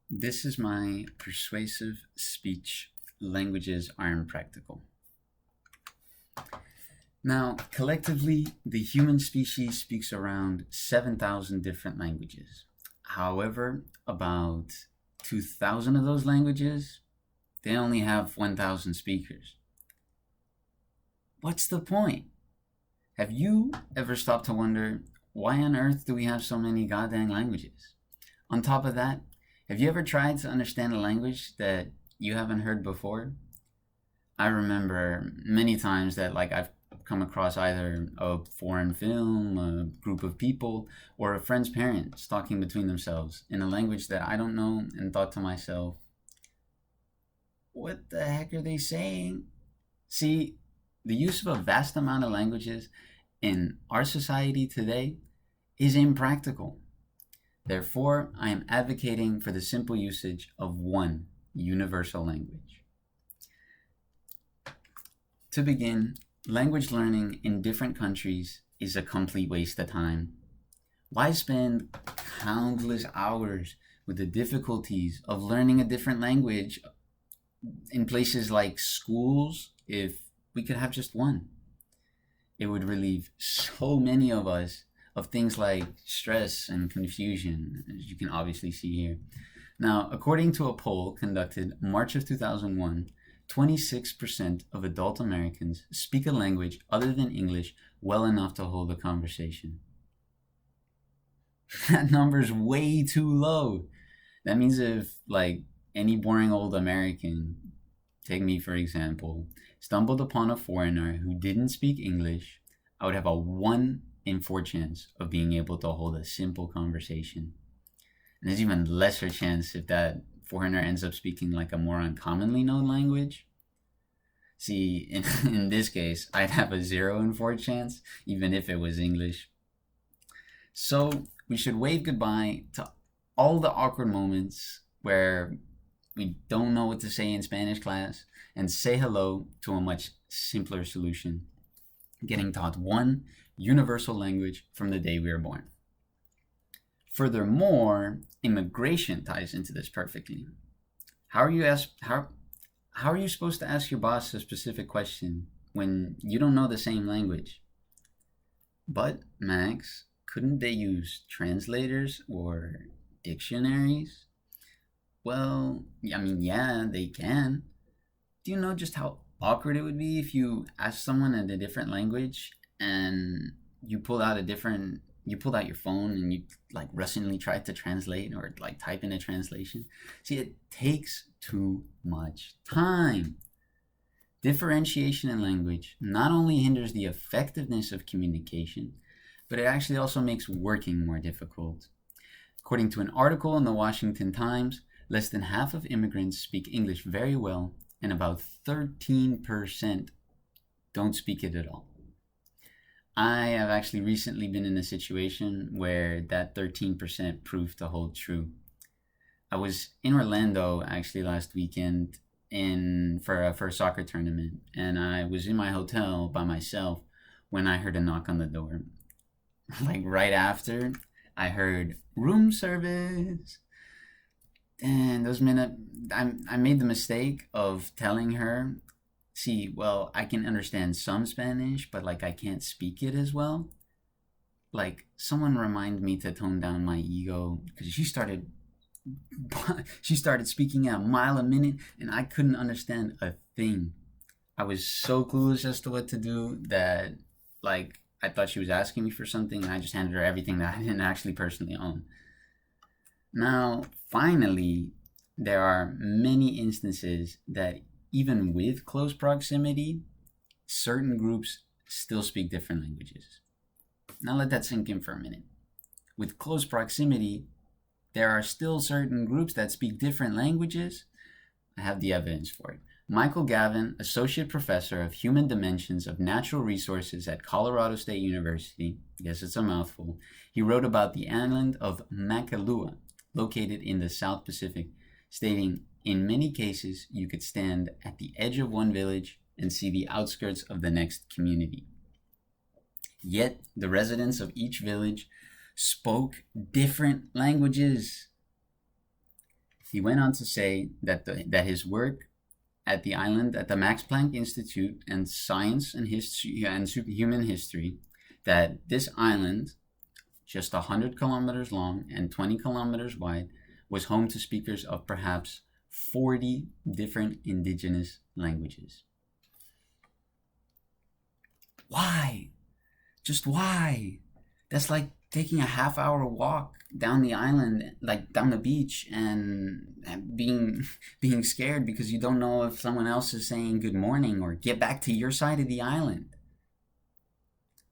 This is my persuasive speech. Languages are impractical. Now, collectively, the human species speaks around 7,000 different languages. However, about 2,000 of those languages, they only have 1,000 speakers. What's the point? Have you ever stopped to wonder, why on earth do we have so many goddamn languages? On top of that, have you ever tried to understand a language that you haven't heard before? I remember many times that I've come across either a foreign film, a group of people, or a friend's parents talking between themselves in a language that I don't know, and thought to myself, what the heck are they saying? See, the use of a vast amount of languages in our society today is impractical. Therefore, I am advocating for the simple usage of one universal language. To begin, language learning in different countries is a complete waste of time. Why spend countless hours with the difficulties of learning a different language in places like schools if we could have just one? It would relieve so many of us of things like stress and confusion, as you can obviously see here. Now, according to a poll conducted March of 2001, 26% of adult Americans speak a language other than English well enough to hold a conversation. That number is way too low. That means if, any boring old American, take me for example, stumbled upon a foreigner who didn't speak English, I would have a 1 in 4 chance of being able to hold a simple conversation. And there's even lesser chance if that foreigner ends up speaking a more uncommonly known language. See, in this case, I'd have a 0 in 4 chance, even if it was English. So we should wave goodbye to all the awkward moments where we don't know what to say in Spanish class and say hello to a much simpler solution: getting taught one universal language from the day we were born. Furthermore, immigration ties into this perfectly. How are you supposed to ask your boss a specific question when you don't know the same language? But, Max, couldn't they use translators or dictionaries? Well, yeah, they can. Do you know just how awkward it would be if you asked someone in a different language and you pulled out your phone and you rustingly tried to translate or type in a translation? See, it takes too much time. Differentiation in language not only hinders the effectiveness of communication, but it actually also makes working more difficult. According to an article in the Washington Times, less than half of immigrants speak English very well, and about 13% don't speak it at all. I have actually recently been in a situation where that 13% proved to hold true. I was in Orlando actually last weekend for a soccer tournament, and I was in my hotel by myself when I heard a knock on the door. Right after, I heard room service. And those minutes, I made the mistake of telling her, see, well, I can understand some Spanish, but I can't speak it as well. Someone remind me to tone down my ego, because she started speaking at a mile a minute, and I couldn't understand a thing. I was so clueless as to what to do that I thought she was asking me for something, and I just handed her everything that I didn't actually personally own. Now, finally, there are many instances that even with close proximity, certain groups still speak different languages. Now let that sink in for a minute. With close proximity, there are still certain groups that speak different languages. I have the evidence for it. Michael Gavin, Associate Professor of Human Dimensions of Natural Resources at Colorado State University, yes, it's a mouthful, he wrote about the island of Makalua, located in the South Pacific, stating, in many cases, you could stand at the edge of one village and see the outskirts of the next community. Yet, the residents of each village spoke different languages. He went on to say that that his work at the island at the Max Planck Institute and Science and History and Human History, that this island, just 100 kilometers long and 20 kilometers wide, was home to speakers of perhaps 40 different indigenous languages. Why? Just why? That's like taking a half-hour walk down the island, like down the beach, and being scared because you don't know if someone else is saying good morning or get back to your side of the island.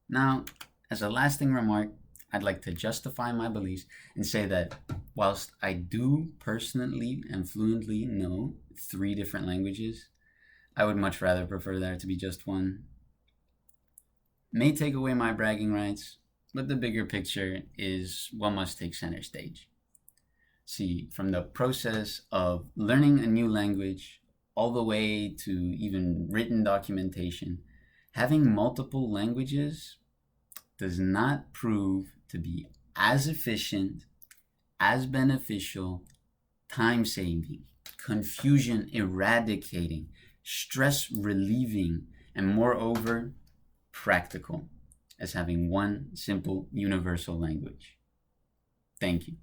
Now, as a lasting remark, I'd like to justify my beliefs and say that whilst I do personally and fluently know 3 different languages, I would much rather prefer there to be just one. May take away my bragging rights, but the bigger picture is what must take center stage. See, from the process of learning a new language all the way to even written documentation, having multiple languages does not prove to be as efficient, as beneficial, time-saving, confusion eradicating, stress relieving, and moreover, practical as having one simple universal language. Thank you.